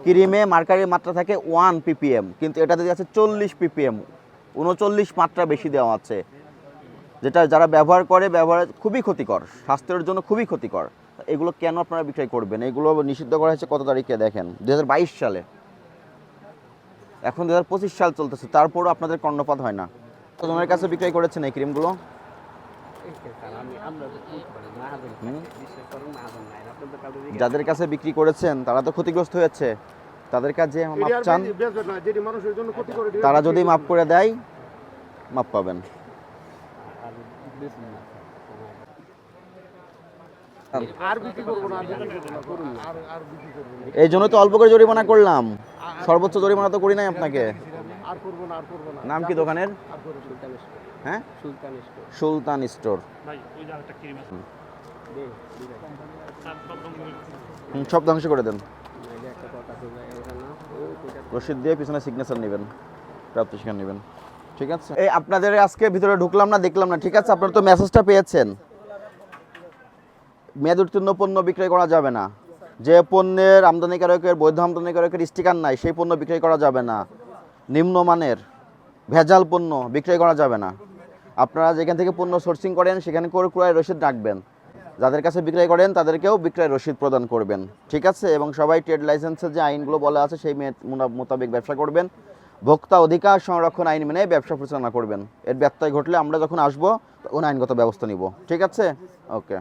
ক্রিমে মার্কারির মাত্রা থাকে 1 ppm, কিন্তু এটাতে আছে 40 ppm, 39 মাত্রা বেশি দেওয়া আছে, যেটা যারা ব্যবহার করে খুবই ক্ষতিকর, স্বাস্থ্যের জন্য খুবই ক্ষতিকর। এগুলো কেন আপনারা বিক্রয় করবেন? এগুলো নিষিদ্ধ করা হয়েছে কত তারিখে দেখেন, 2022 সালে। এখন 2025 সাল চলতেছে, তারপরও আপনাদের কর্ণপাত হয় না। তোমার কাছে বিক্রয় করেছেন এই ক্রিমগুলো? যাদের কাছে বিক্রি করেছেন তারা তো ক্ষতিগ্রস্ত হয়েছে, তাদের কাছে মাপ চান, তারা যদি মাপ করে দেয় মাপ পাবেন। এই জন্য তো অল্প করে জরিমানা করলাম, সর্বোচ্চ জরিমানা তো করি নাই আপনাকে। নাম কি দোকানের? হ্যাঁ, সুলতান স্টোর। সব ধ্বংস করে দেন, রসিদ দিয়ে পিছনে সিগনেচার নেবেন, প্রাপ্তি স্বীকার নেবেন, ঠিক আছে? এই আপনাদের আজকে ভিতরে ঢুকলাম না, দেখলাম না, ঠিক আছে? আপনারা তো মেসেজটা পেয়েছেন, মেয়াদ উত্তীর্ণ পণ্য বিক্রয় করা যাবে না। যে পণ্যের আমদানিকারকের বৈধ আমদানিকারকের স্টিকার নাই সেই পণ্য বিক্রয় করা যাবে না। নিম্নমানের ভেজাল পণ্য বিক্রয় করা যাবে না। আপনারা যেখান থেকে পণ্য সোর্সিং করেন সেখানে করে ক্রয় রসিদ রাখবেন, যাদের কাছে বিক্রয় করেন তাদেরকেও বিক্রয় রসিদ প্রদান করবেন, ঠিক আছে? এবং সবাই ট্রেড লাইসেন্সের যে আইনগুলো বলা আছে সেই মোতাবেক ব্যবসা করবেন। ভোক্তা অধিকার সংরক্ষণ আইন মেনে ব্যবসা পরিচালনা করবেন। এর ব্যত্যয় ঘটলে আমরা যখন আসবো তখন আইনগত ব্যবস্থা নিব, ঠিক আছে? ওকে।